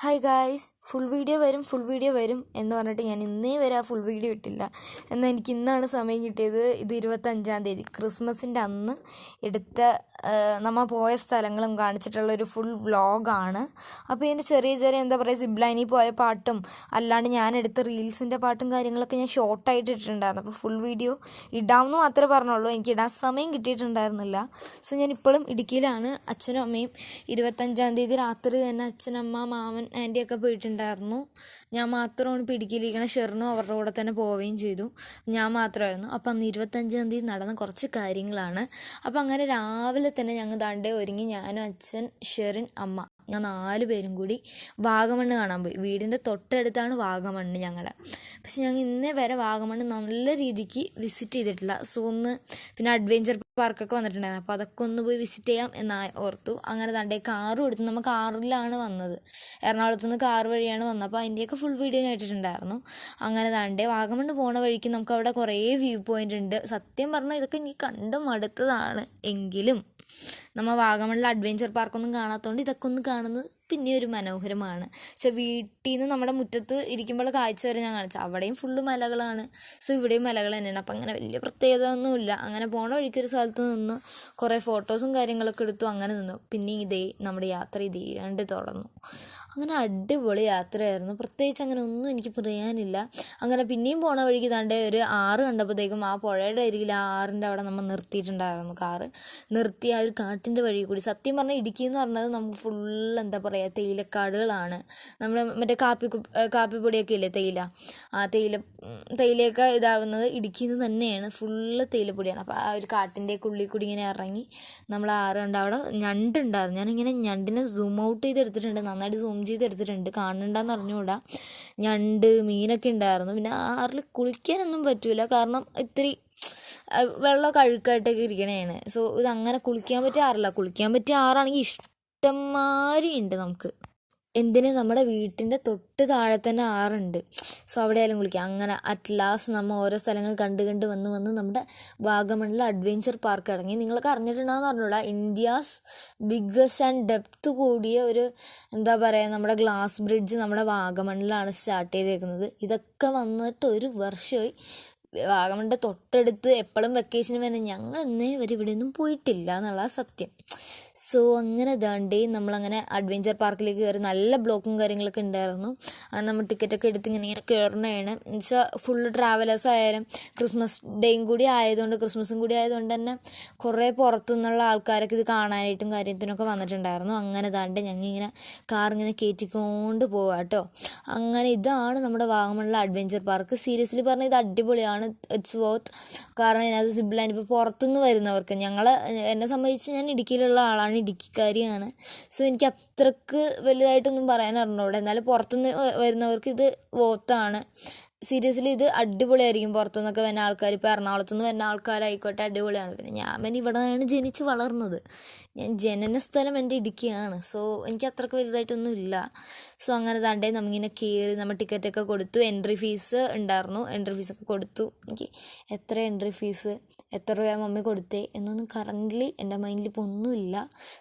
Hi guys, full video വരും എന്ന് പറഞ്ഞിട്ട് ഞാൻ ഇന്നേ വരെ ആ ഫുൾ വീഡിയോ ഇട്ടില്ല. എന്നാൽ എനിക്ക് ഇന്നാണ് സമയം കിട്ടിയത്. ഇത് 25-ാം തീയതി ക്രിസ്മസിൻ്റെ അന്ന് എടുത്ത നമ്മൾ പോയ സ്ഥലങ്ങളും കാണിച്ചിട്ടുള്ളൊരു ഫുൾ വ്ളോഗാണ്. അപ്പോൾ ഇതിൻ്റെ ചെറിയ എന്താ പറയുക, സിബ്ലൈനിൽ പോയ പാട്ടും അല്ലാണ്ട് ഞാൻ എടുത്ത റീൽസിൻ്റെ പാട്ടും കാര്യങ്ങളൊക്കെ ഞാൻ ഷോർട്ടായിട്ട് ഇട്ടിട്ടുണ്ടായിരുന്നു. അപ്പോൾ ഫുൾ വീഡിയോ ഇടാമെന്ന് മാത്രമേ പറഞ്ഞുള്ളൂ, എനിക്ക് ഇടാൻ സമയം കിട്ടിയിട്ടുണ്ടായിരുന്നില്ല. സോ ഞാൻ ഇപ്പോഴും ഇടുക്കിയിലാണ്. അച്ഛനും അമ്മയും 25-ാം തീയതി രാത്രി തന്നെ അച്ഛനമ്മ മാമൻ ആൻറ്റിയൊക്കെ പോയിട്ടുണ്ടായിരുന്നു. ഞാൻ മാത്രമാണ് ഇപ്പോൾ ഇടുക്കിയിലിരിക്കണ. ഷെറിനും അവരുടെ കൂടെ തന്നെ പോവുകയും ചെയ്തു. ഞാൻ മാത്രമായിരുന്നു. അപ്പം അന്ന് 25-ാം തീയതി നടന്ന കുറച്ച് കാര്യങ്ങളാണ്. അപ്പം അങ്ങനെ രാവിലെ തന്നെ ഞങ്ങൾ ദാണ്ടേ ഒരുങ്ങി, ഞാനും അച്ഛൻ, ഷെറിൻ, അമ്മ, ഞാൻ 4 പേരും കൂടി വാഗമണ്ണ് കാണാൻ പോയി. വീടിൻ്റെ തൊട്ടടുത്താണ് വാഗമണ്ണ് ഞങ്ങളുടെ. പക്ഷെ ഞങ്ങൾ ഇന്നേ വരെ വാഗമണ്ണ് നല്ല രീതിക്ക് വിസിറ്റ് ചെയ്തിട്ടില്ല. സോ പിന്നെ അഡ്വഞ്ചർ പാർക്കൊക്കെ വന്നിട്ടുണ്ടായിരുന്നു. അപ്പോൾ അതൊക്കെ ഒന്ന് പോയി വിസിറ്റ് ചെയ്യാം എന്ന് ഓർത്തു. അങ്ങനെ ദാണ്ടേ കാറും എടുത്ത് നമ്മൾ കാറിലാണ് വന്നത്. എറണാകുളത്ത് നിന്ന് കാർ വഴിയാണ് വന്നത്. അപ്പോൾ അതിൻ്റെയൊക്കെ ഫുൾ വീഡിയോ ഞാൻ ഇട്ടിട്ടുണ്ടായിരുന്നു. അങ്ങനെ ദാണ്ടേ വാഗമണ്ണ് പോണ വഴിക്ക് നമുക്ക് അവിടെ കുറേ വ്യൂ പോയിൻ്റ് ഉണ്ട്. സത്യം പറഞ്ഞാൽ ഇതൊക്കെ എനിക്ക് കണ്ട് മടുത്തതാണ്. എങ്കിലും നമ്മൾ വാഗമണ്ണിൽ അഡ്വഞ്ചർ പാർക്കൊന്നും കാണാത്തതുകൊണ്ട് ഇതൊക്കെ ഒന്ന് കാണുന്നത് പിന്നെ ഒരു മനോഹരമാണ്. പക്ഷെ വീട്ടിൽ നിന്ന് നമ്മുടെ മുറ്റത്ത് ഇരിക്കുമ്പോൾ കാഴ്ച വരെ ഞാൻ കാണിച്ചു. അവിടെയും ഫുള്ള് മലകളാണ്. സോ ഇവിടെയും മലകൾ തന്നെയാണ്. അപ്പം അങ്ങനെ വലിയ പ്രത്യേകത ഒന്നുമില്ല. അങ്ങനെ പോണ വഴിക്കൊരു സ്ഥലത്ത് നിന്ന് കുറേ ഫോട്ടോസും കാര്യങ്ങളൊക്കെ എടുത്തു. അങ്ങനെ നിന്നു. പിന്നെ നമ്മുടെ യാത്ര കണ്ട് തുടർന്നു. അങ്ങനെ അടിപൊളി യാത്രയായിരുന്നു. പ്രത്യേകിച്ച് അങ്ങനെ ഒന്നും എനിക്ക് പറയാനില്ല. അങ്ങനെ പിന്നെയും പോണ വഴിക്ക് താണ്ടെ ഒരു 6 കണ്ടപ്പോഴത്തേക്കും ആ പുഴയുടെ അരികിൽ ആ 6-ൻ്റെ അവിടെ നമ്മൾ നിർത്തിയിട്ടുണ്ടായിരുന്നു. കാറ് നിർത്തി ആ ഒരു കാട്ടിൻ്റെ വഴി കൂടി. സത്യം പറഞ്ഞാൽ ഇടുക്കി എന്ന് പറഞ്ഞത് നമുക്ക് ഫുൾ എന്താ പറയുക, തേയിലക്കാടുകളാണ്. നമ്മൾ മറ്റേ കാപ്പിപ്പൊടിയൊക്കെ ഇല്ലേ, ആ തേയിലയൊക്കെ ഇതാവുന്നത് ഇടുക്കിയിൽ നിന്ന് തന്നെയാണ്. ഫുള്ള് തേയിലപ്പൊടിയാണ്. അപ്പോൾ ആ ഒരു കാട്ടിൻ്റെ ഉള്ളിൽ കൂടി ഇങ്ങനെ ഇറങ്ങി നമ്മൾ 6 കണ്ട് അവിടെ ഞണ്ടുണ്ടായിരുന്നു. ഞാനിങ്ങനെ ഞണ്ടിനെ സൂം ഔട്ട് ചെയ്തെടുത്തിട്ടുണ്ട്, നന്നായിട്ട് സൂം ചെയ്തെടുത്തിട്ടുണ്ട്. കാണണ്ടെന്ന് അറിഞ്ഞുകൂടാ. ഞണ്ട്, മീനൊക്കെ ഉണ്ടായിരുന്നു. പിന്നെ ആറിൽ കുളിക്കാനൊന്നും പറ്റൂല, കാരണം ഇത്തിരി വെള്ളമൊക്കെ അഴുക്കായിട്ടൊക്കെ ഇരിക്കണേണ്. സോ ഇത് അങ്ങനെ കുളിക്കാൻ പറ്റിയ ആറില്ല. കുളിക്കാൻ പറ്റിയ ആറാണെങ്കിൽ ഇഷ്ടംമാതിരി ഉണ്ട് നമുക്ക്. എന്തിന്, നമ്മുടെ വീട്ടിൻ്റെ തൊട്ട് താഴെ തന്നെ ആറുണ്ട്. സോ അവിടെയായാലും കുളിക്കാം. അങ്ങനെ അറ്റ് ലാസ്റ്റ് നമ്മൾ ഓരോ സ്ഥലങ്ങൾ കണ്ട് വന്ന് നമ്മുടെ വാഗമണ്ണിൽ അഡ്വഞ്ചർ പാർക്ക് ഇറങ്ങി. നിങ്ങൾക്ക് അറിഞ്ഞിട്ടുണ്ടാകുന്ന പറഞ്ഞൂടാ, ഇന്ത്യാസ് ബിഗ്ഗസ്റ്റ് ആൻഡ് ഡെപ്ത് കൂടിയ ഒരു എന്താ പറയുക, നമ്മുടെ ഗ്ലാസ് ബ്രിഡ്ജ് നമ്മുടെ വാഗമണ്ണിലാണ് സ്റ്റാർട്ട് ചെയ്തേക്കുന്നത്. ഇതൊക്കെ വന്നിട്ട് 1 വർഷമായി. വാഗമണ്ണിൻ്റെ തൊട്ടടുത്ത് എപ്പോഴും വെക്കേഷന് വരെ ഞങ്ങൾ ഇന്നേ വരെ ഇവിടെയൊന്നും പോയിട്ടില്ല എന്നുള്ള സത്യം. സോ അങ്ങനെ ദാണ്ടേ നമ്മളങ്ങനെ അഡ്വഞ്ചർ പാർക്കിലേക്ക് കയറി. നല്ല ബ്ലോക്കും കാര്യങ്ങളൊക്കെ ഉണ്ടായിരുന്നു. നമ്മൾ ടിക്കറ്റൊക്കെ എടുത്ത് ഇങ്ങനെ കയറണതാണ്. എന്ന് വെച്ചാൽ ഫുള്ള് ട്രാവലേഴ്സ് ആയാലും ക്രിസ്മസും കൂടി ആയതുകൊണ്ട് തന്നെ കുറേ പുറത്തുനിന്നുള്ള ആൾക്കാരൊക്കെ ഇത് കാണാനായിട്ടും കാര്യത്തിനൊക്കെ വന്നിട്ടുണ്ടായിരുന്നു. അങ്ങനെ ദാണ്ടേ ഞങ്ങളിങ്ങനെ കാറിങ്ങനെ കയറ്റിക്കൊണ്ട് പോവാം കേട്ടോ. അങ്ങനെ ഇതാണ് നമ്മുടെ വാഗമണ്ണിലെ അഡ്വഞ്ചർ പാർക്ക്. സീരിയസ്ലി പറഞ്ഞാൽ ഇത് അടിപൊളിയാണ്. It's worth. കാരണം ഇതിനകത്ത് സിബ്ലൈൻ ഇപ്പോൾ പുറത്തുനിന്ന് വരുന്നവർക്ക്, എന്നെ സംബന്ധിച്ച് ഞാൻ ഇടുക്കിയിലുള്ള ആളാണ്, ഇടുക്കിക്കാരിയാണ്. സോ എനിക്ക് അത്രക്ക് വലുതായിട്ടൊന്നും പറയാൻ അറിഞ്ഞൂടെ. എന്നാലും പുറത്തുനിന്ന് വരുന്നവർക്ക് ഇത് വർത്താണ്. സീരിയസ്ലി ഇത് അടിപൊളിയായിരിക്കും. പുറത്തുനിന്നൊക്കെ വരുന്ന ആൾക്കാർ, ഇപ്പോൾ എറണാകുളത്തുനിന്ന് വരുന്ന ആൾക്കാരായിക്കോട്ടെ, അടിപൊളിയാണ്. പിന്നെ ഞാൻ ഇവിടെയാണ് ജനിച്ച് വളർന്നത്. ഞാൻ ജനന സ്ഥലം എൻ്റെ ഇടുക്കിയാണ്. സോ എനിക്ക് അത്രക്ക് വലുതായിട്ടൊന്നും ഇല്ല. സോ അങ്ങനെ താണ്ടേ നമ്മിങ്ങനെ കയറി നമ്മൾ ടിക്കറ്റൊക്കെ കൊടുത്തു. എൻട്രി ഫീസ് ഉണ്ടായിരുന്നു. എൻട്രി ഫീസൊക്കെ കൊടുത്തു. എനിക്ക് എത്ര എൻട്രി ഫീസ്, എത്ര രൂപ മമ്മി കൊടുത്തേ എന്നൊന്നും കറൻ്റ്ലി എൻ്റെ മൈൻഡിൽ ഇപ്പോൾ ഒന്നുമില്ല.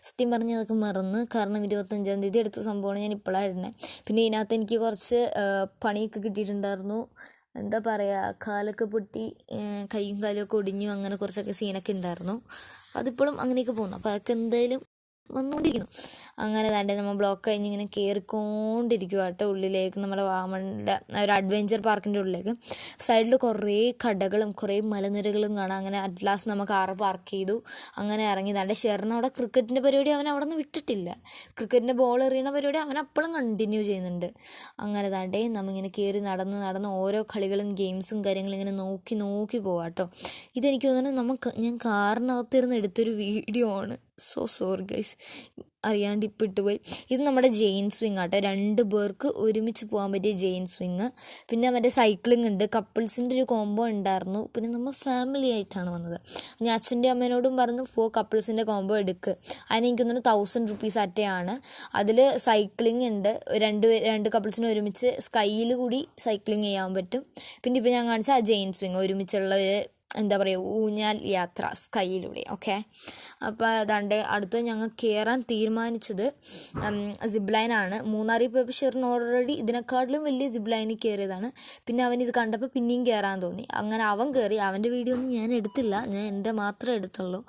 സത്യം പറഞ്ഞാൽ അതൊക്കെ മറന്ന്. കാരണം 25-ാം തീയതി എടുത്ത സംഭവമാണ് ഞാൻ ഇപ്പോഴാണ് ഇടുന്നത്. പിന്നെ ഇതിനകത്ത് എനിക്ക് കുറച്ച് പണിയൊക്കെ കിട്ടിയിട്ടുണ്ടായിരുന്നു. എന്താ പറയുക, കാലൊക്കെ പൊട്ടി, കൈയും കാലുമൊക്കെ ഒടിഞ്ഞു, അങ്ങനെ കുറച്ചൊക്കെ സീനൊക്കെ ഉണ്ടായിരുന്നു. അതിപ്പോഴും അങ്ങനെയൊക്കെ പോകുന്നു. അപ്പോൾ അതൊക്കെ എന്തായാലും വന്നുകൊണ്ടിരിക്കുന്നു. അങ്ങനെ തന്നെ നമ്മൾ ബ്ലോക്ക് കഴിഞ്ഞ് ഇങ്ങനെ കയറിക്കൊണ്ടിരിക്കുക കേട്ടോ ഉള്ളിലേക്ക്, നമ്മുടെ വാഗമണ്ണിൻ്റെ ഒരു അഡ്വഞ്ചർ പാർക്കിൻ്റെ ഉള്ളിലേക്ക്. സൈഡിൽ കുറേ കടകളും കുറേ മലനിരകളും കാണാം. അങ്ങനെ അറ്റ് ലാസ്റ്റ് നമ്മൾ കാറ് പാർക്ക് ചെയ്തു. അങ്ങനെ ഇറങ്ങി താണ്ടെ ഷെറിനവിടെ ക്രിക്കറ്റിൻ്റെ പരിപാടി അവൻ അവിടെ നിന്ന് വിട്ടിട്ടില്ല. ക്രിക്കറ്റിൻ്റെ ബോൾ എറിയണ പരിപാടി അവൻ അപ്പോഴും കണ്ടിന്യൂ ചെയ്യുന്നുണ്ട്. അങ്ങനെ താണ്ടെ നമ്മിങ്ങനെ കയറി നടന്ന് ഓരോ കളികളും ഗെയിംസും കാര്യങ്ങളും ഇങ്ങനെ നോക്കി പോവാം കേട്ടോ. ഇതെനിക്ക് തോന്നുന്നത് ഞാൻ കാറിനകത്തിരുന്ന് എടുത്തൊരു വീഡിയോ ആണ്. സോ സോറി ഗൈസ്, അറിയാണ്ട് ഇപ്പം ഇട്ടുപോയി. ഇത് നമ്മുടെ ജെയിൻ സ്വിങ് ആട്ടോ. 2 പേർക്ക് ഒരുമിച്ച് പോകാൻ പറ്റിയ ജെയിൻ സ്വിങ്. പിന്നെ മറ്റേ സൈക്ലിംഗ് ഉണ്ട്. കപ്പിൾസിൻ്റെ ഒരു കോംബോ ഉണ്ടായിരുന്നു. പിന്നെ നമ്മൾ ഫാമിലി ആയിട്ടാണ് വന്നത്. ഞാൻ അച്ഛൻ്റെ അമ്മേനോടും പറഞ്ഞു, കപ്പിൾസിൻ്റെ കോംബോ എടുക്ക്. അതിന് എനിക്ക് തോന്നുന്നു 1000 rupees അറ്റയാണ്. അതിൽ സൈക്ലിംഗ് ഉണ്ട്. രണ്ട് കപ്പിൾസിന് ഒരുമിച്ച് സ്കൈയിൽ കൂടി സൈക്ലിംഗ് ചെയ്യാൻ പറ്റും. പിന്നെ ഇപ്പോൾ ഞാൻ കാണിച്ച ആ ജെയിൻ സ്വിങ് ഒരുമിച്ചുള്ള ഒരു എന്താ പറയുക, ഊഞ്ഞാൽ യാത്ര സ്കൈയിലൂടെ. ഓക്കെ, അപ്പോൾ അതാണ്ട് അടുത്ത് ഞങ്ങൾ കയറാൻ തീരുമാനിച്ചത് സിബ് ലൈനാണ്. മൂന്നാറിൽ പോയപ്പോൾ ഷെറിൻ ഓൾറെഡി ഇതിനെക്കാട്ടിലും വലിയ സിബ് ലൈനിൽ കയറിയതാണ്. പിന്നെ അവൻ ഇത് കണ്ടപ്പോൾ പിന്നെയും കയറാൻ തോന്നി. അങ്ങനെ അവൻ കയറി. അവൻ്റെ വീഡിയോ ഒന്നും ഞാൻ എടുത്തില്ല, ഞാൻ എൻ്റെ മാത്രമേ എടുത്തുള്ളൂ.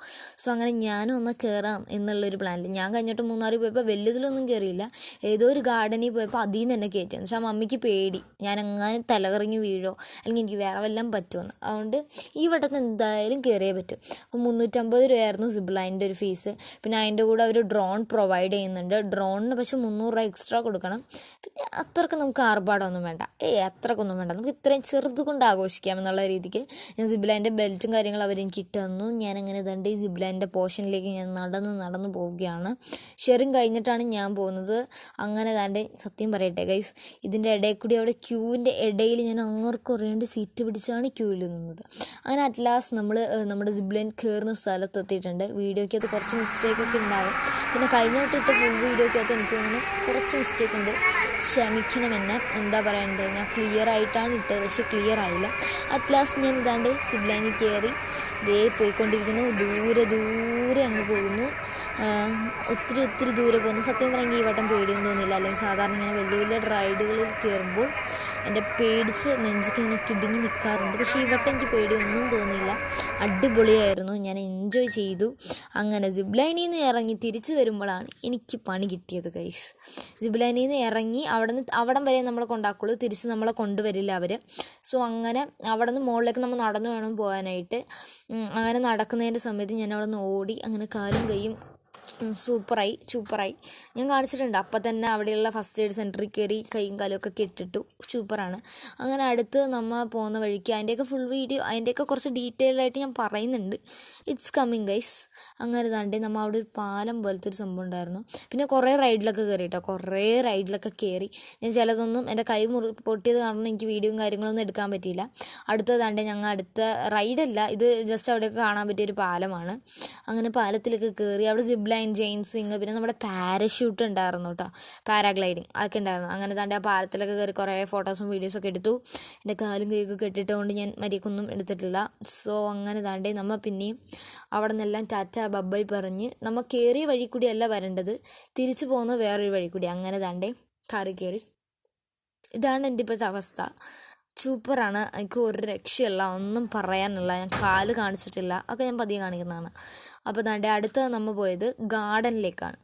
സോ അങ്ങനെ ഞാനും ഒന്ന് കയറാം എന്നുള്ളൊരു പ്ലാനിൽ ഞാൻ കഴിഞ്ഞിട്ട് മൂന്നാറിൽ പോയപ്പോൾ വലിയതിലൊന്നും കയറിയില്ല. ഏതോ ഒരു ഗാർഡനിൽ പോയപ്പോൾ അതിൽ നിന്ന് തന്നെ കയറ്റി. എന്ന് വെച്ചാൽ മമ്മിക്ക് പേടി ഞാൻ അങ്ങനെ തലകറങ്ങി വീഴോ അല്ലെങ്കിൽ എനിക്ക് വേറെ വല്ലതും പറ്റുമെന്ന്. അതുകൊണ്ട് ഈ വട്ടത്തിന് എന്തായാലും കയറിയേ പറ്റും. അപ്പോൾ 350 രൂപയായിരുന്നു സിബ് ലൈനിൻ്റെ ഒരു ഫീസ്. പിന്നെ അതിൻ്റെ കൂടെ അവർ ഡ്രോൺ പ്രൊവൈഡ് ചെയ്യുന്നുണ്ട്. ഡ്രോണിന് പക്ഷേ 300 രൂപ എക്സ്ട്രാ കൊടുക്കണം. പിന്നെ അത്രയ്ക്ക് നമുക്ക് ആർഭാടമൊന്നും വേണ്ട, അത്രയ്ക്കൊന്നും വേണ്ട, നമുക്ക് ഇത്രയും ചെറുത് കൊണ്ട് ആഘോഷിക്കാം എന്നുള്ള രീതിക്ക് ഞാൻ സിബ് ലൈനിൻ്റെ ബെൽറ്റും കാര്യങ്ങളും അവരെനിക്ക് ഇട്ട് തന്നു. ഞാനങ്ങനെ ഇതുണ്ട് ഈ സിബ് ലൈനിൻ്റെ പോർഷനിലേക്ക് ഞാൻ നടന്ന് പോവുകയാണ്. ഷെറിൻ കഴിഞ്ഞിട്ടാണ് ഞാൻ പോകുന്നത്. അങ്ങനെ താണ്ട് സത്യം പറയട്ടെ ഗൈസ്, ഇതിൻ്റെ ഇടയിൽ കൂടി അവിടെ ക്യൂവിൻ്റെ ഇടയിൽ ഞാൻ അങ്ങോട്ട് കുറേണ്ട് സീറ്റ് പിടിച്ചാണ് ക്യൂവിൽ നിന്നത്. അങ്ങനെ അറ്റ് ലാസ്റ്റ് നമ്മൾ നമ്മുടെ സിബ് ലൈൻ കയറുന്ന സ്ഥലത്തെത്തിയിട്ടുണ്ട്. വീഡിയോയ്ക്കകത്ത് കുറച്ച് മിസ്റ്റേക്കൊക്കെ ഉണ്ടാകും. പിന്നെ കഴിഞ്ഞ തൊട്ടിട്ട് ഫുൾ വീഡിയോയ്ക്കകത്ത് എനിക്ക് തോന്നുന്നു കുറച്ച് മിസ്റ്റേക്ക് ഉണ്ട്, ക്ഷമിക്കണം എന്നെ. എന്താ പറയണ്ടത്, ഞാൻ ക്ലിയർ ആയിട്ടാണ് ഇട്ടത്, പക്ഷേ ക്ലിയർ ആയില്ല. അറ്റ് ലാസ്റ്റ് ഞാൻ ഇതാണ്ട് സിബ് ലൈനിൽ കയറി പോയിക്കൊണ്ടിരിക്കുന്നു. ദൂരെ അങ്ങ് പോകുന്നു, ഒത്തിരി ദൂരെ പോകുന്നു. സത്യം പറയുമെങ്കിൽ ഈ വട്ടം പേടിയൊന്നും തോന്നിയില്ല. അല്ലെങ്കിൽ സാധാരണ ഇങ്ങനെ വലിയ റൈഡുകളിൽ കയറുമ്പോൾ എൻ്റെ പേടിച്ച് നെഞ്ചിക്ക് ഇങ്ങനെ കിടുങ്ങി നിൽക്കാറുണ്ട്. പക്ഷേ ഈ വട്ടം എനിക്ക് പേടിയൊന്നും തോന്നിയില്ല, അടിപൊളിയായിരുന്നു, ഞാൻ എൻജോയ് ചെയ്തു. അങ്ങനെ സിബ് ലൈനിൽ നിന്ന് ഇറങ്ങി തിരിച്ചു വരുമ്പോഴാണ് എനിക്ക് പണി കിട്ടിയത് ഗൈസ്. സിബ് ലൈനിൽ നിന്ന് ഇറങ്ങി അവിടം വരെ നമ്മളെ കൊണ്ടാക്കുള്ളൂ, തിരിച്ച് നമ്മളെ കൊണ്ടുവരില്ല അവർ. സോ അങ്ങനെ അവിടെ നിന്ന് മുകളിലേക്ക് നമ്മൾ നടന്നു വേണം പോകാനായിട്ട്. അങ്ങനെ നടക്കുന്നതിൻ്റെ സമയത്ത് ഞാൻ അവിടെ നിന്ന് ഓടി, അങ്ങനെ കാലും കൈയും സൂപ്പറായി ഞാൻ കാണിച്ചിട്ടുണ്ട്. അപ്പം തന്നെ അവിടെയുള്ള ഫസ്റ്റ് എയ്ഡ് സെൻറ്ററിൽ കയറി കൈയും കാലുമൊക്കെ കെട്ടിട്ടു, സൂപ്പറാണ്. അങ്ങനെ അടുത്ത് നമ്മൾ പോകുന്ന വഴിക്ക് അതിൻ്റെയൊക്കെ ഫുൾ വീഡിയോ, അതിൻ്റെയൊക്കെ കുറച്ച് ഡീറ്റെയിൽ ആയിട്ട് ഞാൻ പറയുന്നുണ്ട്. It's coming guys. അങ്ങനെ താണ്ടി നമ്മൾ അവിടെ ഒരു പാലം പോലത്തെ ഒരു സംഭവം ഉണ്ടായിരുന്നു. പിന്നെ കുറേ റൈഡിലൊക്കെ കയറി. ഞാൻ ചിലതൊന്നും എൻ്റെ കൈ പൊട്ടിയത് കാരണം എനിക്ക് വീഡിയോയും കാര്യങ്ങളൊന്നും എടുക്കാൻ പറ്റിയില്ല. അടുത്തതാണ്ട് ഞങ്ങൾ അടുത്ത റൈഡല്ല, ഇത് ജസ്റ്റ് അവിടെയൊക്കെ കാണാൻ പറ്റിയൊരു പാലമാണ്. അങ്ങനെ പാലത്തിലൊക്കെ കയറി. അവിടെ സിബ് ലൈൻ, ജെയിൻ സ്വിങ്, പിന്നെ നമ്മുടെ പാരഷ്യൂട്ട് ഉണ്ടായിരുന്നു കേട്ടോ, പാരാഗ്ലൈഡിങ് അതൊക്കെ ഉണ്ടായിരുന്നു. അങ്ങനെ താണ്ടി ആ പാലത്തിലൊക്കെ കയറി കുറേ ഫോട്ടോസും വീഡിയോസൊക്കെ എടുത്തു. എൻ്റെ കാലും കൈയൊക്കെ കെട്ടിട്ടുകൊണ്ട് ഞാൻ മര്യാദക്കൊന്നും എടുത്തിട്ടില്ല. സോ അങ്ങനെ താണ്ടി നമ്മൾ പിന്നെയും അവിടെ നിന്നെല്ലാം ടാറ്റ ബൈ പറഞ്ഞ് നമ്മൾ കയറിയ വഴി കൂടിയല്ല വരേണ്ടത്, തിരിച്ചു പോകുന്ന വേറൊരു വഴി കൂടി. അങ്ങനെ താണ്ടി കാറി കയറി. ഇതാണ് എൻ്റെ ഇപ്പോഴത്തെ അവസ്ഥ. സൂപ്പറാണ്, എനിക്ക് ഒരു രക്ഷയല്ല, ഒന്നും പറയാനില്ല. ഞാൻ കാല് കാണിച്ചിട്ടില്ല, അതൊക്കെ ഞാൻ പതിയെ കാണിക്കുന്നതാണ്. അപ്പോൾ താണ്ടെ അടുത്ത നമ്മൾ പോയത് ഗാർഡനിലേക്കാണ്.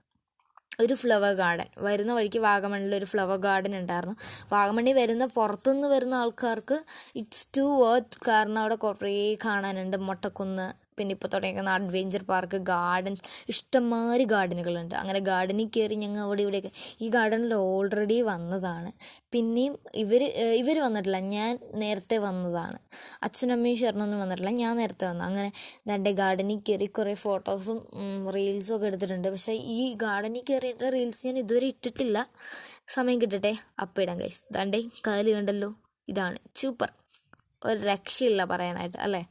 ഒരു ഫ്ലവർ ഗാർഡൻ, വരുന്ന വഴിക്ക് വാഗമണ്ണിലൊരു ഫ്ലവർ ഗാർഡൻ ഉണ്ടായിരുന്നു. വാഗമണ്ണിൽ പുറത്തുനിന്ന് വരുന്ന ആൾക്കാർക്ക് ഇറ്റ്സ് ടു വർത്ത്, കാരണം അവിടെ കുറേ കാണാനുണ്ട്. മൊട്ടക്കുന്ന്, പിന്നെ ഇപ്പോൾ തുടങ്ങിയിരിക്കുന്ന അഡ്വഞ്ചർ പാർക്ക്, ഗാർഡൻസ്, ഇഷ്ടംമാതിരി ഗാർഡനുകളുണ്ട്. അങ്ങനെ ഗാർഡനിൽ കയറി ഞങ്ങൾ ഇവിടെയൊക്കെ. ഈ ഗാർഡനിൽ ഓൾറെഡി വന്നതാണ്, പിന്നെയും ഇവർ വന്നിട്ടില്ല, ഞാൻ നേരത്തെ വന്നതാണ്. അച്ഛനമ്മയും ഷെറിനൊന്നും വന്നിട്ടില്ല, ഞാൻ നേരത്തെ വന്നു. അങ്ങനെ എൻ്റെ ഗാർഡനിൽ കയറി കുറേ ഫോട്ടോസും റീൽസും ഒക്കെ എടുത്തിട്ടുണ്ട്. പക്ഷേ ഈ ഗാർഡനിൽ കയറിയിട്ട് റീൽസ് ഞാൻ ഇതുവരെ ഇട്ടിട്ടില്ല, സമയം കിട്ടട്ടെ അപ്പം ഇടാം ഗൈസ്. ദാണ്ടേ കാല് കണ്ടല്ലോ, ഇതാണ് സൂപ്പർ, ഒരു രക്ഷയില്ല പറയാനായിട്ട് അല്ലേ.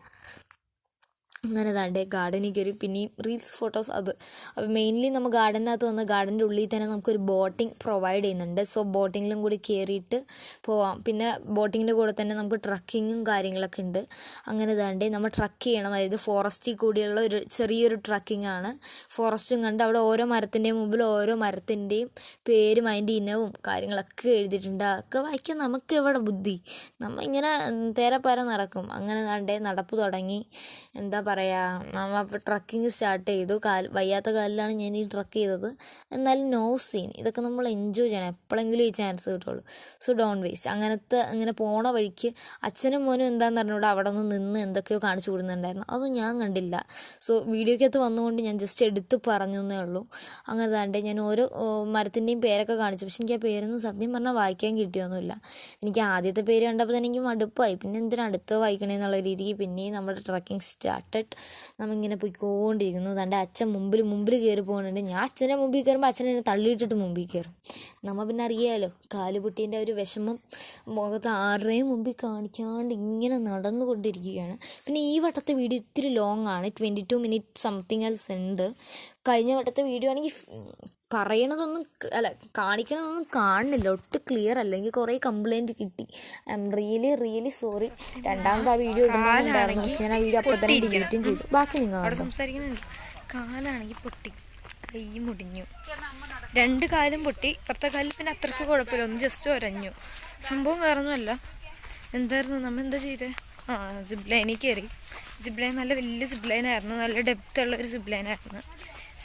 അങ്ങനെ താണ്ടെ ഗാർഡനിൽ കയറി, പിന്നെ റീൽസ്, ഫോട്ടോസ് അത്. അപ്പോൾ മെയിൻലി നമ്മൾ ഗാർഡനകത്ത് വന്ന് ഗാർഡൻ്റെ ഉള്ളിൽ തന്നെ നമുക്കൊരു ബോട്ടിംഗ് പ്രൊവൈഡ് ചെയ്യുന്നുണ്ട്. സോ ബോട്ടിങ്ങിലും കൂടി കയറിയിട്ട് പോവാം. പിന്നെ ബോട്ടിങ്ങിൻ്റെ കൂടെ തന്നെ നമുക്ക് ട്രക്കിങ്ങും കാര്യങ്ങളൊക്കെ ഉണ്ട്. അങ്ങനെ താണ്ടെ നമ്മൾ ട്രക്ക് ചെയ്യണം, അതായത് ഫോറസ്റ്റിൽ കൂടിയുള്ള ഒരു ചെറിയൊരു ട്രക്കിംഗ് ആണ്. ഫോറസ്റ്റും കണ്ട് അവിടെ ഓരോ മരത്തിൻ്റെയും മുമ്പിൽ ഓരോ മരത്തിൻ്റെയും പേരും അതിൻ്റെ ഇനവും കാര്യങ്ങളൊക്കെ എഴുതിയിട്ടുണ്ട്. അതൊക്കെ വായിക്കാൻ നമുക്ക് എവിടെ ബുദ്ധി, നമ്മൾ ഇങ്ങനെ തേരപ്പാര നടക്കും. അങ്ങനെ താണ്ടെ നടപ്പ് തുടങ്ങി. എന്താ പറയുക, നമ്മൾ അപ്പോൾ ട്രക്കിങ് സ്റ്റാർട്ട് ചെയ്തു. വയ്യാത്ത കാലിലാണ് ഞാൻ ഈ ട്രക്ക് ചെയ്തത്, എന്നാലും നോ സീൻ. ഇതൊക്കെ നമ്മൾ എൻജോയ് ചെയ്യണം, എപ്പോഴെങ്കിലും ഈ ചാൻസ് കിട്ടുള്ളൂ. So don't waste. അങ്ങനെ പോണ വഴിക്ക് അച്ഛനും മോനും എന്താണെന്ന് പറഞ്ഞുകൂടെ അവിടെ നിന്ന് എന്തൊക്കെയോ കാണിച്ചു കൊടുക്കുന്നുണ്ടായിരുന്നു, അതൊന്നും ഞാൻ കണ്ടില്ല. സോ വീഡിയോയ്ക്കകത്ത് വന്നുകൊണ്ട് ഞാൻ ജസ്റ്റ് എടുത്ത് പറഞ്ഞു എന്നേ ഉള്ളൂ. അങ്ങനെ താണ്ടെ ഞാൻ ഓരോ മരത്തിൻ്റെയും പേരൊക്കെ കാണിച്ചു, പക്ഷെ എനിക്ക് ആ പേരൊന്നും സത്യം പറഞ്ഞാൽ വായിക്കാൻ കിട്ടിയൊന്നുമില്ല. എനിക്ക് ആദ്യത്തെ പേര് കണ്ടപ്പോൾ തന്നെ എനിക്ക് മടുപ്പായി, പിന്നെ എന്തിനാ അടുത്ത് വായിക്കണേന്നുള്ള രീതിക്ക് പിന്നെയും നമ്മുടെ ട്രക്കിംഗ് സ്റ്റാർട്ടഡ്. നമ്മിങ്ങനെ പോയിക്കൊണ്ടിരിക്കുന്നു. തൻ്റെ അച്ഛൻ മുമ്പിൽ കയറി പോകുന്നുണ്ട്. ഞാൻ അച്ഛൻ്റെ മുമ്പിൽ കയറുമ്പോൾ അച്ഛനെ തള്ളിയിട്ടിട്ട് മുമ്പിൽ കയറും. നമ്മൾ പിന്നെ അറിയാമല്ലോ, കാലുപൊട്ടീൻ്റെ ഒരു വിഷമം മുഖത്ത് ആരുടെയും മുമ്പിൽ കാണിക്കാണ്ട് ഇങ്ങനെ നടന്നുകൊണ്ടിരിക്കുകയാണ്. പിന്നെ ഈ വട്ടത്തെ വീഡിയോ ഇത്തിരി ലോങ് ആണ്, 22 മിനിറ്റ് സംതിങ് എൽസ് ഉണ്ട്. കഴിഞ്ഞ വട്ടത്തെ വീഡിയോ ആണെങ്കിൽ പറയണതൊന്നും അല്ല കാണിക്കണതൊന്നും കാണുന്നില്ല, ഒട്ടും ക്ലിയർ അല്ല. എനിക്ക് കുറേ കംപ്ലൈൻറ്റ് കിട്ടി. I am really sorry. രണ്ടാമത്തെ ആ വീഡിയോ ഇടുന്നുണ്ടായിരുന്നു, പക്ഷെ ഞാൻ ആ വീഡിയോ അപ്പോൾ തന്നെ ഡിലീറ്റും ചെയ്തു. ബാക്കി നിങ്ങൾ സംസാരിക്കുന്നുണ്ട്. കാലാണെങ്കിൽ പൊട്ടി, കൈ മുടിഞ്ഞു, 2 കാലും പൊട്ടി. ഇപ്പുറത്തെ കാലിൽ പിന്നെ അത്രയ്ക്ക് കുഴപ്പമില്ല, ഒന്ന് ജസ്റ്റ് ഒരഞ്ഞു. സംഭവം വേറൊന്നുമല്ല. എന്തായിരുന്നു നമ്മൾ എന്താ ചെയ്തേ? സിബ്ലൈനിൽ കയറി. സിബ്ലൈൻ നല്ല വലിയ സിബ്ലൈനായിരുന്നു, നല്ല ഡെപ്ത് ഉള്ള ഒരു സിബ്ലൈനായിരുന്നു.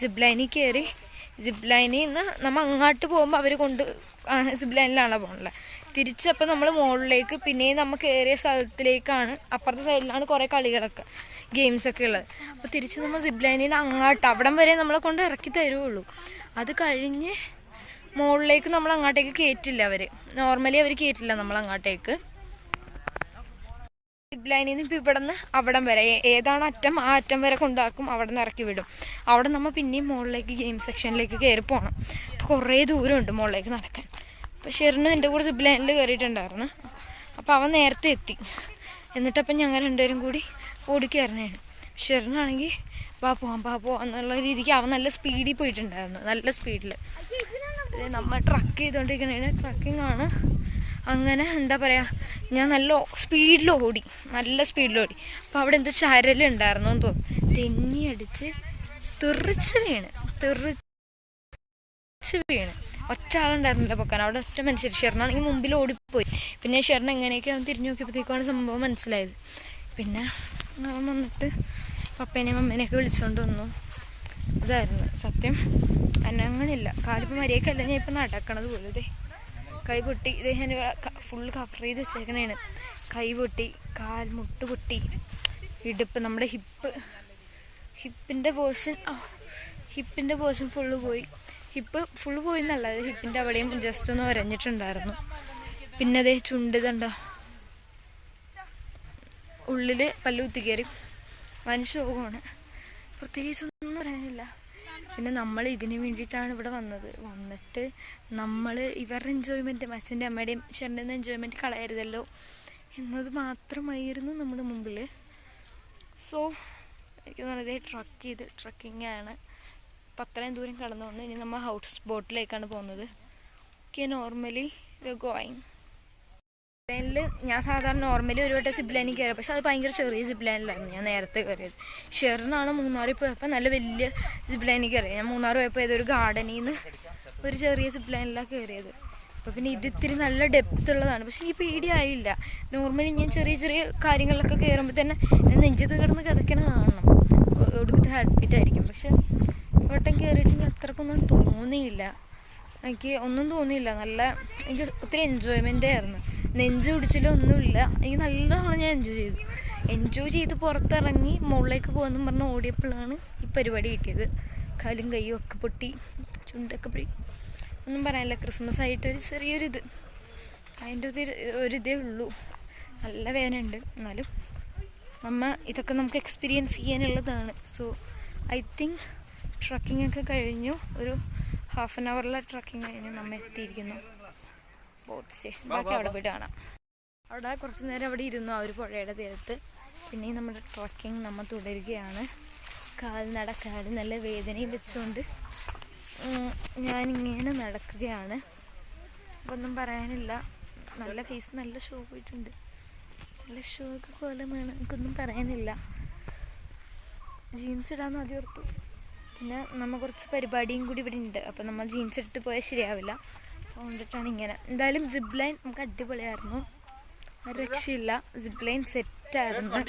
സിബ്ലൈനിൽ കയറി. സിബ്ലൈനിൽ നിന്ന് നമ്മൾ അങ്ങോട്ട് പോകുമ്പോൾ അവർ സിബ്ലൈനിലാണ് പോകുന്നത്. തിരിച്ചപ്പോൾ നമ്മൾ മുകളിലേക്ക് പിന്നെയും നമ്മൾ കയറിയ സ്ഥലത്തിലേക്കാണ്, അപ്പുറത്തെ സൈഡിലാണ് കുറേ കളികളൊക്കെ, ഗെയിംസൊക്കെ ഉള്ളത്. അപ്പോൾ തിരിച്ച് നമ്മൾ സിബ്ലൈനിൽ അങ്ങോട്ട് അവിടം വരെ നമ്മളെ കൊണ്ട് ഇറക്കി തരുള്ളൂ. അത് കഴിഞ്ഞ് മുകളിലേക്ക് നമ്മൾ അങ്ങോട്ടേക്ക് കയറ്റില്ല അവർ. നോർമലി അവർ കയറ്റില്ല നമ്മൾ അങ്ങോട്ടേക്ക്. സിബ്ലൈനിൽ നിന്ന് ഇപ്പോൾ ഇവിടെ നിന്ന് അവിടം വരെ ഏതാണ് അറ്റം, ആ അറ്റം വരെ കൊണ്ടാക്കും, അവിടെ നിന്ന് ഇറക്കി വിടും. അവിടെ നമ്മൾ പിന്നെയും മുകളിലേക്ക് ഗെയിം സെക്ഷനിലേക്ക് കയറി പോകണം. അപ്പോൾ കുറേ ദൂരമുണ്ട് മുകളിലേക്ക് നടക്കാൻ. അപ്പോൾ ഷെറിനും എൻ്റെ കൂടെ സിബ്ലൈനിൽ കയറിയിട്ടുണ്ടായിരുന്നു. അപ്പോൾ അവൻ നേരത്തെ എത്തി. എന്നിട്ടപ്പം ഞങ്ങൾ രണ്ടുപേരും കൂടി ഓടിക്കയറണേണ്. ഷെറിനാണെങ്കിൽ വാ പോവാം എന്നുള്ള രീതിക്ക് അവൻ നല്ല സ്പീഡിൽ പോയിട്ടുണ്ടായിരുന്നു, നല്ല സ്പീഡിൽ. നമ്മൾ ട്രക്ക് ചെയ്തുകൊണ്ടിരിക്കണേ, ട്രക്കിംഗ് ആണ്. അങ്ങനെ എന്താ പറയുക, ഞാൻ നല്ല സ്പീഡിൽ ഓടി. അപ്പോൾ അവിടെ എന്താ ചരലുണ്ടായിരുന്നു എന്ന് തോന്നുന്നു, തെന്നി അടിച്ച് തെറിച്ച് വീണ്. ഒറ്റ ആളുണ്ടായിരുന്നില്ല പൊക്കാൻ, അവിടെ ഒറ്റ മനുഷ്യർ. ഷെറിനാണെങ്കിൽ മുമ്പിൽ ഓടിപ്പോയി. പിന്നെ ഷെറിന് എങ്ങനെയൊക്കെ അവൻ തിരിഞ്ഞു നോക്കിയപ്പോഴത്തേക്കാണ് സംഭവം മനസ്സിലായത്. പിന്നെ അവൻ വന്നിട്ട് പപ്പേനെയും മമ്മേനെയൊക്കെ വിളിച്ചുകൊണ്ട് വന്നു. അതായിരുന്നു സത്യം. അനങ്ങണില്ല, കാലിപ്പോൾ മര്യാദക്കല്ല ഞാൻ ഇപ്പം നടക്കണത് പോലും. ഇതേ കൈ പൊട്ടി, ഇതേ ഞാൻ ഫുൾ കവർ ചെയ്ത് വെച്ചേക്കണേണ്. കൈ പൊട്ടി, കാൽ മുട്ട് പൊട്ടി, ഇടുപ്പ്, നമ്മുടെ ഹിപ്പിൻ്റെ പോർഷൻ ഫുള്ള് പോയി. ഹിപ്പ് ഫുള്ള് പോയി എന്നല്ല, ഹിപ്പിൻ്റെ അവിടെയും ജസ്റ്റ് ഒന്ന് വരഞ്ഞിട്ടുണ്ടായിരുന്നു. പിന്നെ അതേ ചുണ്ട് കണ്ടോ, ഉള്ളിൽ പല്ല് കുത്തിക്കയറി. മനുഷ്യരോഗമാണ്, പ്രത്യേകിച്ചൊന്നും പറയാനില്ല. പിന്നെ നമ്മൾ ഇതിന് വേണ്ടിയിട്ടാണ് ഇവിടെ വന്നിട്ട് നമ്മൾ ഇവരുടെ എൻജോയ്മെൻറ്റ്, അച്ഛൻ്റെ അമ്മയുടെയും ഷെറിൻ്റെ എൻജോയ്മെൻറ്റ് കളയരുതല്ലോ എന്നത് മാത്രമായിരുന്നു നമ്മുടെ മുമ്പിൽ. സോ എനിക്ക് വളരെ ട്രക്കിംഗ് ആണ്. അപ്പം അത്രയും ദൂരം കടന്നു വന്ന് ഇനി നമ്മൾ ഹൗസ് ബോട്ടിലേക്കാണ് പോകുന്നത്. Okay, normally we are going. സിബ്ലൈനിൽ ഞാൻ സാധാരണ നോർമലി ഒരു വട്ടം സിബ്ലൈനിൽ കയറി, പക്ഷെ അത് ഭയങ്കര ചെറിയ സിബ്ലൈനിലായിരുന്നു ഞാൻ നേരത്തെ കയറിയത്. ഷെറിനാണ് മൂന്നാറിൽ പോയപ്പോൾ നല്ല വലിയ സിബ്ലൈനിൽ കയറിയത്. ഞാൻ മൂന്നാർ പോയപ്പോൾ ഏതൊരു ഗാർഡനിൽ നിന്ന് ഒരു ചെറിയ സിബ്ലൈനിലാണ് കയറിയത്. അപ്പോൾ പിന്നെ ഇത്തിരി നല്ല ഡെപ്ത് ഉള്ളതാണ്. പക്ഷെ ഈ പേടിയായില്ല. നോർമലി ഞാൻ ചെറിയ കാര്യങ്ങളിലൊക്കെ കയറുമ്പോൾ തന്നെ നെഞ്ചത്ത് കിടന്ന് കിതക്കണ കാണണം, ഒടുക്കത്തെ ഹാർട്ട് ബീറ്റ് ആയിരിക്കും. പക്ഷെ വട്ടം കയറിയിട്ട് ഞാൻ അത്രക്കൊന്നും തോന്നിയില്ല, എനിക്ക് ഒന്നും തോന്നിയില്ല. എനിക്ക് ഒത്തിരി എൻജോയ്മെൻ്റ് ആയിരുന്നു. നെഞ്ച് പിടിച്ചിലൊന്നുമില്ല, എനിക്ക് നല്ലോണം ഞാൻ എൻജോയ് ചെയ്ത് പുറത്തിറങ്ങി മുകളിലേക്ക് പോകുമെന്നും പറഞ്ഞ് ഓടിയപ്പോഴാണ് ഈ പരിപാടി കിട്ടിയത്. കാലും കൈയും ഒക്കെ പൊട്ടി, ചുണ്ടൊക്കെ പൊട്ടി. ഒന്നും പറയാനില്ല, ക്രിസ്മസ് ആയിട്ടൊരു ചെറിയൊരിത്, അതിൻ്റെ ഒരിതേ ഉള്ളൂ. നല്ല വേദനയുണ്ട്, എന്നാലും ഇതൊക്കെ നമുക്ക് എക്സ്പീരിയൻസ് ചെയ്യാനുള്ളതാണ്. സോ ഐ തിങ്ക് ട്രക്കിംഗ് ഒക്കെ കഴിഞ്ഞു. ഒരു ഹാഫ് ആൻ അവറിലെ ട്രക്കിംഗ് കഴിഞ്ഞ് നമ്മൾ എത്തിയിരിക്കുന്നു ബോട്ട് സ്റ്റേഷൻ. ബാക്കി അവിടെ പോയിട്ട് കാണാം. അവിടെ കുറച്ച് നേരം അവിടെ ഇരുന്നു ആ ഒരു പുഴയുടെ തീരത്ത്. പിന്നെയും നമ്മുടെ ട്രക്കിംഗ് നമ്മൾ തുടരുകയാണ്. കാല് നല്ല വേദനയും വെച്ചുകൊണ്ട് ഞാനിങ്ങനെ നടക്കുകയാണ്. ഒന്നും പറയാനില്ല. നല്ല ഫേസ്, നല്ല ഷോ പോയിട്ടുണ്ട്, നല്ല ഷോ ഒക്കെ കോലമാണ്, എനിക്കൊന്നും പറയാനില്ല. ജീൻസ് ഇടാമെന്ന് ആദ്യം ഓർത്തു. പിന്നെ നമ്മൾ കുറച്ച് പരിപാടിയും കൂടി ഇവിടെ ഉണ്ട്, അപ്പം നമ്മൾ ജീൻസ് ഇട്ടിട്ട് പോയാൽ ശരിയാവില്ല. അതുകൊണ്ടിട്ടാണ് ഇങ്ങനെ. എന്തായാലും സിബ് ലൈൻ നമുക്ക് അടിപൊളിയായിരുന്നു, ഒരു രക്ഷയില്ല. സിബ് ലൈൻ സെറ്റായിരുന്നു.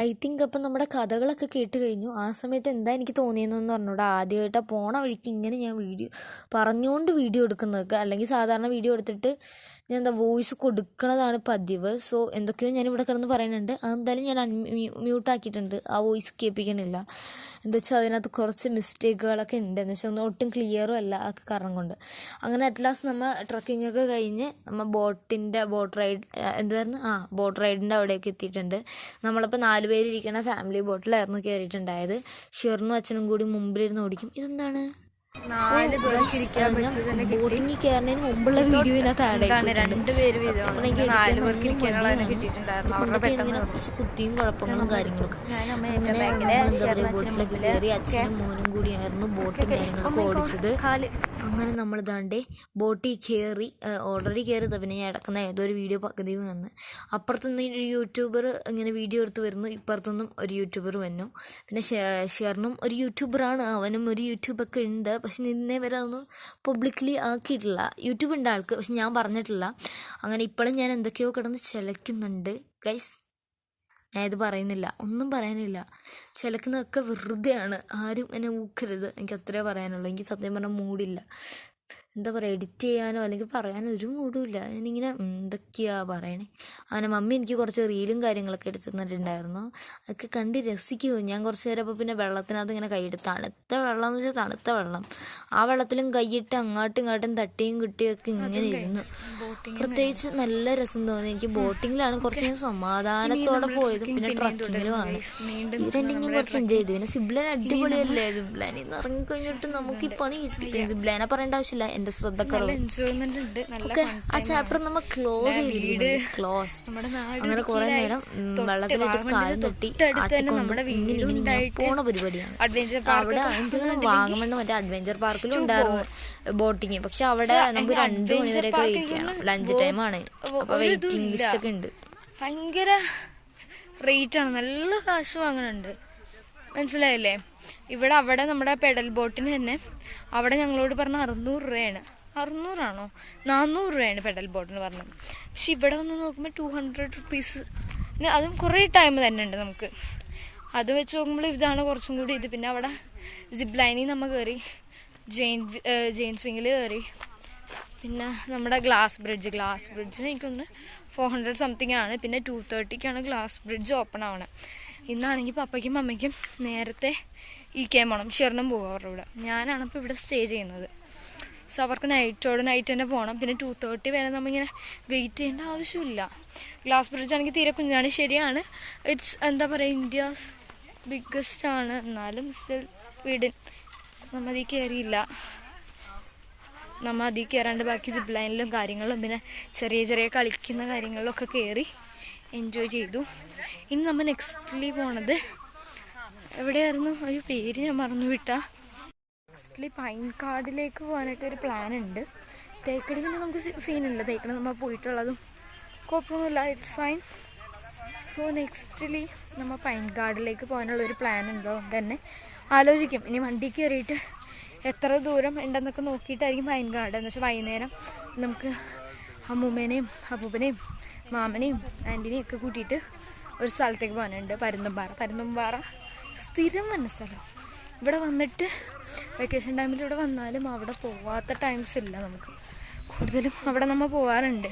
ഐ തിങ്ക് അപ്പം നമ്മുടെ കഥകളൊക്കെ കേട്ട് കഴിഞ്ഞു. ആ സമയത്ത് എന്താ എനിക്ക് തോന്നിയെന്നൊന്നും പറഞ്ഞൂടാ. ആദ്യമായിട്ടാണ് പോണ വഴിക്ക് ഇങ്ങനെ ഞാൻ പറഞ്ഞുകൊണ്ട് വീഡിയോ എടുക്കുന്നതൊക്കെ. അല്ലെങ്കിൽ സാധാരണ വീഡിയോ എടുത്തിട്ട് ഞാൻ എന്താ വോയിസ് കൊടുക്കണതാണ് പതിവ്. സോ എന്തൊക്കെയോ ഞാനിവിടെ കിടന്ന് പറയുന്നുണ്ട്. അതെന്തായാലും ഞാൻ മ്യൂട്ടാക്കിയിട്ടുണ്ട്, ആ വോയിസ് കേൾപ്പിക്കണില്ല. എന്താ വെച്ചാൽ അതിനകത്ത് കുറച്ച് മിസ്റ്റേക്കുകളൊക്കെ ഉണ്ട്. എന്ന് വെച്ചാൽ ഒന്നും ഒട്ടും ക്ലിയറും അല്ല ആ കാരണം കൊണ്ട്. അങ്ങനെ അറ്റ് ലാസ്റ്റ് നമ്മൾ ട്രക്കിങ്ങൊക്കെ കഴിഞ്ഞ് നമ്മൾ ബോട്ട് റൈഡ് എന്തായിരുന്നു ബോട്ട് റൈഡിൻ്റെ അവിടേക്ക് എത്തിയിട്ടുണ്ട്. നമ്മളിപ്പോൾ 4 പേരിരിക്കുന്ന ഫാമിലി ബോട്ടിലായിരുന്നു കയറിയിട്ടുണ്ടായത്. ഷിറിനും അച്ഛനും കൂടി മുമ്പിലിരുന്ന് ഓടിക്കും. ഇതെന്താണ് 4 പേർക്ക് ഇരിക്കാൻ പറ്റിയത് തന്നെ കിട്ടി. ബോട്ടിങ് കയറുന്നതിന് മുമ്പുള്ള വീഡിയോ ഇതിനകത്ത് ആഡ് എന്താണ് 2 പേര് വീതമാണ് 4 പേർക്ക് ഇരിക്കാനുള്ളതിനെ കിട്ടിയിട്ടുണ്ടായിരുന്നു. അവരുടെ പെട്ടെന്ന് കുറച്ച് കുത്തിയും കുഴപ്പങ്ങളും കാര്യങ്ങളൊക്കെ. ഞാൻ അമ്മ അങ്ങനെ നമ്മൾ എന്താ പറയുക ബോട്ടിലേക്ക് കയറി അച്ഛനും മോനും കൂടിയായിരുന്നു ബോട്ടും കാര്യങ്ങളൊക്കെ ഓടിച്ചത്. അങ്ങനെ നമ്മൾ ഇതാണ്ട് ബോട്ടിൽ കയറി ഓൾറെഡി കയറിയത്. പിന്നെ ഞാൻ ഇടക്കുന്ന ഏതൊരു വീഡിയോ പകുതി വന്ന് അപ്പുറത്തുനിന്ന് ഒരു യൂട്യൂബർ ഇങ്ങനെ വീഡിയോ എടുത്ത് വരുന്നു, ഇപ്പുറത്തുനിന്നും ഒരു യൂട്യൂബർ വന്നു. പിന്നെ ഷെറിനും ഒരു യൂട്യൂബറാണ്, അവനും ഒരു യൂട്യൂബൊക്കെ ഉണ്ട്. പക്ഷെ നിന്നേ വരെ അതൊന്നും പബ്ലിക്കലി ആക്കിയിട്ടില്ല. യൂട്യൂബ് ഉണ്ട് ആൾക്ക്, പക്ഷെ ഞാൻ പറഞ്ഞിട്ടില്ല. അങ്ങനെ ഇപ്പോഴും ഞാൻ എന്തൊക്കെയോ കിടന്ന് ചിലയ്ക്കുന്നുണ്ട് ഗൈസ്. ഞാൻ ഇത് പറയുന്നില്ല, ഒന്നും പറയാനില്ല. ചിലക്കുന്നതൊക്കെ വെറുതെയാണ്. ആരും എന്നെ ഊക്കരുത്, എനിക്ക് അത്രേ പറയാനുള്ളൂ. എനിക്ക് സത്യം പറഞ്ഞാൽ മൂടില്ല. എന്താ പറയുക, എഡിറ്റ് ചെയ്യാനോ അല്ലെങ്കിൽ പറയാനോ ഒരു മൂടുമില്ല. ഞാനിങ്ങനെ എന്തൊക്കെയാണ് പറയണേ. അങ്ങനെ മമ്മി എനിക്ക് കുറച്ച് റീലും കാര്യങ്ങളൊക്കെ എടുത്ത് തന്നിട്ടുണ്ടായിരുന്നു. അതൊക്കെ കണ്ട് രസിക്കുമോ. ഞാൻ കുറച്ച് നേരം അപ്പോൾ പിന്നെ വെള്ളത്തിനകത്ത് ഇങ്ങനെ കൈയിട്ട് തണുത്ത വെള്ളം എന്ന് വെച്ചാൽ തണുത്ത വെള്ളം, ആ വെള്ളത്തിലും കൈയിട്ട് അങ്ങോട്ടും ഇങ്ങോട്ടും തട്ടിയും കിട്ടിയൊക്കെ ഇങ്ങനെ ഇരുന്നു. പ്രത്യേകിച്ച് നല്ല രസം തോന്നി എനിക്ക്. ബോട്ടിങ്ങിലാണ് കുറച്ച് ഞാൻ സമാധാനത്തോടെ പോയതും പിന്നെ ട്രക്കിങ്ങിലുമാണ്. ഈ രണ്ടിനും കുറച്ച് എൻജോയ് ചെയ്തു. പിന്നെ സിബ്ലൈൻ അടിപൊളിയല്ലേ. സിബ്ലൈനിൽ നിന്ന് ഇറങ്ങിക്കഴിഞ്ഞിട്ട് നമുക്ക് ഈ പണി കിട്ടി. പിന്നെ സിബ്ലൈനെ പറയേണ്ട ആവശ്യമില്ല, എൻ്റെ ശ്രദ്ധക്കുറവ്. ഓക്കെ, ആ ചാപ്റ്റർ നമ്മൾ ക്ലോസ് ചെയ്തിരിക്കുന്നു. ക്ലോസ്. അങ്ങനെ കുറെ നേരം വെള്ളത്തിലിട്ട് കാലം തട്ടി ആട്ടിക്കൊണ്ട് ഇങ്ങനെ പോണ പരിപാടിയാണ്. അവിടെ എനിക്ക് വാഗമണ്ണ് മറ്റേ അഡ്വഞ്ചർ പാർക്കിലും ഉണ്ടായിരുന്നു ബോട്ടിങ്. പക്ഷെ അവിടെ നമുക്ക് 2 മണി വരെയൊക്കെ വെയിറ്റ് ചെയ്യണം. ലഞ്ച് ടൈമാണ്. അപ്പൊ വെയിറ്റിംഗ് ലിസ്റ്റ് ഒക്കെ ഉണ്ട്. ഭയങ്കര റേറ്റ് ആണ്, നല്ല കാശ് വാങ്ങുന്നുണ്ട്. മനസ്സിലായില്ലേ? അവിടെ നമ്മുടെ പെഡൽ ബോട്ടിന് തന്നെ അവിടെ ഞങ്ങളോട് പറഞ്ഞ 600 രൂപയാണ്. 600 400 രൂപയാണ് പെഡൽ ബോട്ടിന് പറഞ്ഞത്. പക്ഷെ ഇവിടെ വന്ന് നോക്കുമ്പോൾ 200 റുപ്പീസ്. അതും കുറേ ടൈം തന്നെ ഉണ്ട് നമുക്ക്. അത് വെച്ച് നോക്കുമ്പോൾ ഇതാണ് കുറച്ചും കൂടി ഇത്. പിന്നെ അവിടെ സിപ്പ് ലൈനിൽ നമ്മൾ കയറി, ജെയിൻ സ്വിങ്ങിൽ കയറി. പിന്നെ നമ്മുടെ ഗ്ലാസ് ബ്രിഡ്ജിന് എനിക്കൊന്ന് 400 സംതിങ് ആണ്. പിന്നെ 2:30 ഗ്ലാസ് ബ്രിഡ്ജ് ഓപ്പൺ ആവണം. ഇന്നാണെങ്കിൽ പപ്പയ്ക്കും അമ്മയ്ക്കും നേരത്തെ പോകണം. ഷെറിനും പോകും അവരുടെ കൂടെ. ഞാനാണ് ഇപ്പോൾ ഇവിടെ സ്റ്റേ ചെയ്യുന്നത്. സോ അവർക്ക് നൈറ്റ് തന്നെ പോകണം. പിന്നെ 2:30 വരെ നമ്മളിങ്ങനെ വെയിറ്റ് ചെയ്യേണ്ട ആവശ്യമില്ല. ഗ്ലാസ് ബ്രിഡ്ജ് ആണെങ്കിൽ തീരെ കുഞ്ഞാണ്, ശരിയാണ്. ഇറ്റ്സ് എന്താ പറയുക, ഇന്ത്യസ് ബിഗ്ഗസ്റ്റ് ആണ്. എന്നാലും സ്റ്റിൽ വീടിൻ നമ്മൾ അതിൽ കയറിയില്ല. നമ്മൾ അതിൽ കയറാണ്ട് ബാക്കി സിപ്പ് ലൈനിലും കാര്യങ്ങളിലും പിന്നെ ചെറിയ കളിക്കുന്ന കാര്യങ്ങളിലൊക്കെ കയറി എൻജോയ് ചെയ്തു. ഇനി നമ്മൾ നെക്സ്റ്റ്ലി പോണത് എവിടെയായിരുന്നു, ഒരു പേര് ഞാൻ മറന്നു വിട്ടാ. നെക്സ്റ്റ്ലി പൈൻകാടിലേക്ക് പോകാനായിട്ട് ഒരു പ്ലാൻ ഉണ്ട്. തേക്കടി പിന്നെ നമുക്ക് സീനില്ല, തേക്കടി നമ്മൾ പോയിട്ടുള്ളതും കുഴപ്പമൊന്നുമില്ല, ഇറ്റ്സ് ഫൈൻ. സോ നെക്സ്റ്റ്ലി നമ്മൾ പൈൻകാടിലേക്ക് പോകാനുള്ളൊരു പ്ലാൻ ഉള്ളതുകൊണ്ട് തന്നെ ആലോചിക്കും. ഇനി വണ്ടി കയറിയിട്ട് എത്ര ദൂരം ഉണ്ടെന്നൊക്കെ നോക്കിയിട്ടായിരിക്കും പൈൻകാട്. എന്ന് വെച്ചാൽ വൈകുന്നേരം നമുക്ക് അമ്മൂമ്മേനെയും അപ്പൂപ്പനെയും മാമനെയും ആൻറ്റിനെയും ഒക്കെ കൂട്ടിയിട്ട് ഒരു സ്ഥലത്തേക്ക് പോകാനുണ്ട്. പരുന്തുംപാറ സ്ഥിരം വന്ന സ്ഥലം. ഇവിടെ വന്നിട്ട് വെക്കേഷൻ ടൈമിൽ ഇവിടെ വന്നാലും അവിടെ പോവാത്ത ടൈംസ് ഇല്ല നമുക്ക്. കൂടുതലും അവിടെ നമ്മൾ പോകാറുണ്ട്,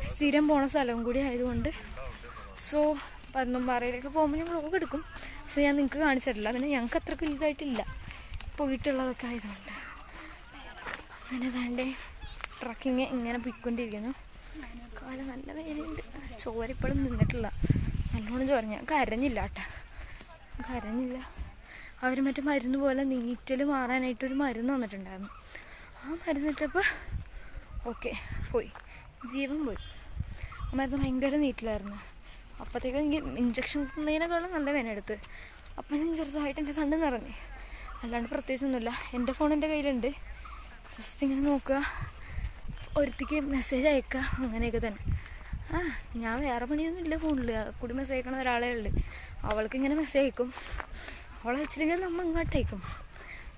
സ്ഥിരം പോണ സ്ഥലവും കൂടി ആയതുകൊണ്ട്. സോ പരുന്തുംപാറയിലേക്ക് പോകുമ്പോൾ ഞാൻ വ്ളോഗ് എടുക്കും. സോ ഞാൻ നിങ്ങൾക്ക് കാണിച്ചിട്ടില്ല. പിന്നെ ഞങ്ങൾക്ക് അത്രയ്ക്ക് വലുതായിട്ടില്ല പോയിട്ടുള്ളതൊക്കെ ആയതുകൊണ്ട്. അങ്ങനെ താണ്ടേ ട്രക്കിങ് ഇങ്ങനെ പോയിക്കൊണ്ടിരിക്കുന്നു. കാലം നല്ല വേദനയുണ്ട്. ചോരപ്പോഴും നിന്നിട്ടില്ല, നല്ലോണം ചോര. ഞാൻ കരഞ്ഞില്ല കേട്ടോ, കരഞ്ഞില്ല. അവർ മറ്റേ മരുന്ന് പോലെ നീറ്റൽ മാറാനായിട്ടൊരു മരുന്ന് തന്നിട്ടുണ്ടായിരുന്നു. ആ മരുന്നിട്ടപ്പോൾ ഓക്കെ പോയി, ജീവൻ പോയി. ആ മരുന്ന് ഭയങ്കര നീറ്റിലായിരുന്നു. അപ്പോഴത്തേക്കും എനിക്ക് ഇഞ്ചക്ഷൻ കുത്തുന്നതിനേക്കാളും നല്ല വേന എടുത്ത്. അപ്പം ഞാൻ ചെറുതായിട്ട് എൻ്റെ കണ്ണ് നിറഞ്ഞു. അല്ലാണ്ട് പ്രത്യേകിച്ചൊന്നുമില്ല. എൻ്റെ ഫോൺ എൻ്റെ കയ്യിലുണ്ട്. ജസ്റ്റ് ഇങ്ങനെ നോക്കുക, ഒരുത്തിക്ക് മെസ്സേജ് അയക്കുക, അങ്ങനെയൊക്കെ തന്നെ. ഞാൻ വേറെ പണിയൊന്നും ഇല്ല ഫോണിൽ. കൂടി മെസ്സേജ് അയക്കണ ഒരാളേ ഉള്ളു. അവൾക്ക് ഇങ്ങനെ മെസ്സേജ് അയക്കും, അവളെ അയച്ചില്ലെങ്കിൽ നമ്മൾ ഇങ്ങോട്ട് അയക്കും.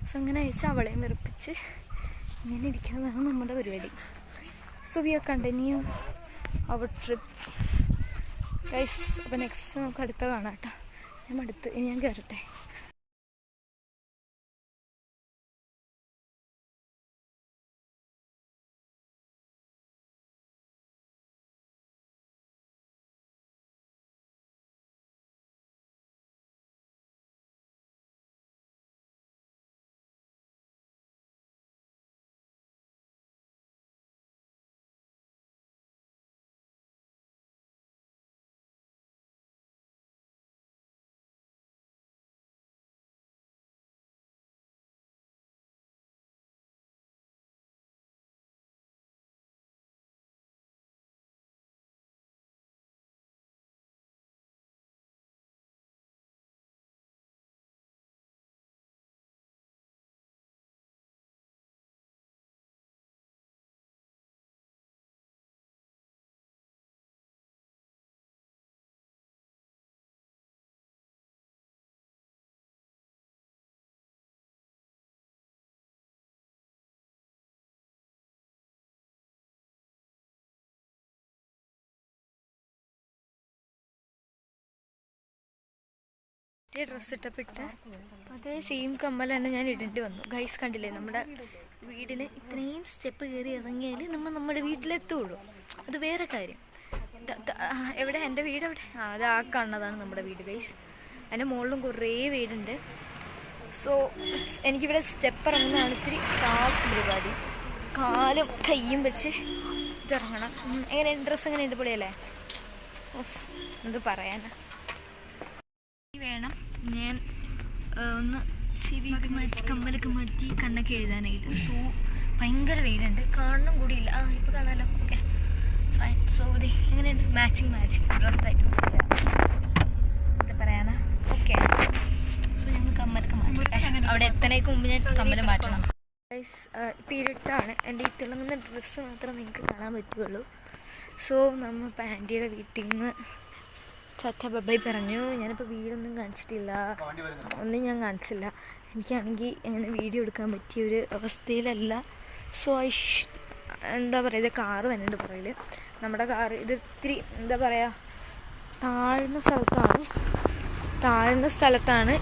സോ അങ്ങനെ അയച്ച് അവളെയും വെറുപ്പിച്ച് ഇങ്ങനെ ഇരിക്കുന്നതാണ് നമ്മുടെ പരിപാടി. So we are continue our trip guys. അപ്പോൾ നെക്സ്റ്റ് നമുക്ക് അടുത്ത കാണാം കേട്ടോ. ഞാൻ കയറട്ടെ. മറ്റേ ഡ്രസ്സ് ഇട്ടപ്പെട്ട് അതേ സെയിം കമ്മൽ തന്നെ ഞാൻ ഇടേണ്ടി വന്നു. ഗൈസ് കണ്ടില്ലേ, നമ്മുടെ വീടിന് ഇത്രയും സ്റ്റെപ്പ് കയറി ഇറങ്ങിയാൽ നമ്മൾ നമ്മുടെ വീട്ടിലെത്തുള്ളൂ. അത് വേറെ കാര്യം. എവിടെ എൻ്റെ വീട് എവിടെ? അത് ആ കാണുന്നതാണ് നമ്മുടെ വീട് ഗൈസ്. അതിൻ്റെ മുകളിലും കുറേ വീടുണ്ട്. സോ എനിക്കിവിടെ സ്റ്റെപ്പ് ഇറങ്ങുന്നതാണ് ഇത്തിരി ടാസ്ക് പരിപാടി. കാലും കയ്യും വെച്ച് ഇതിറങ്ങണം. എങ്ങനെയുണ്ട് ഡ്രസ്സ്? എങ്ങനെയുണ്ട്? പൊളിയല്ലേ? എന്ത് പറയാനാ. വേണം ഞാൻ ഒന്ന് ചെവിയൊക്കെ മാറ്റി കമ്മലൊക്കെ മാറ്റി കണ്ണൊക്കെ എഴുതാനായിട്ട്. സോ ഭയങ്കര വെയിലുണ്ട്, കാണണം കൂടിയില്ല. ഇപ്പോൾ കാണാമല്ലോ. Okay fine. സോ ഇത് എങ്ങനെയുണ്ട്? മാച്ചിങ് ഡ്രസ്സായിട്ട് എന്താ പറയാനാ. ഓക്കെ, സോ ഞങ്ങൾ കമ്മലൊക്കെ മാറ്റി. അവിടെ എത്തണേക്ക് മുമ്പ് ഞാൻ കമ്മൽ മാറ്റണം. ഗൈസ് ഇപ്പോൾ ഇരുട്ടാണ്. എൻ്റെ ഈ തിളങ്ങുന്ന ഡ്രസ്സ് മാത്രം നിങ്ങൾക്ക് കാണാൻ പറ്റുള്ളൂ. സോ നമ്മൾ ആൻറ്റിയുടെ വീട്ടിൽ നിന്ന് ചച്ച ബബായി പറഞ്ഞു. ഞാനിപ്പോൾ വീടൊന്നും കാണിച്ചിട്ടില്ല, ഒന്നും ഞാൻ കാണിച്ചില്ല. എനിക്കാണെങ്കിൽ അങ്ങനെ വീഡിയോ എടുക്കാൻ പറ്റിയൊരു അവസ്ഥയിലല്ല. സോ എന്താ പറയുക, ഇത് കാറ് വന്നിട്ട് പറയില്ല. നമ്മുടെ കാറ് ഇത് ഇത്തിരി എന്താ പറയുക താഴ്ന്ന സ്ഥലത്താണ്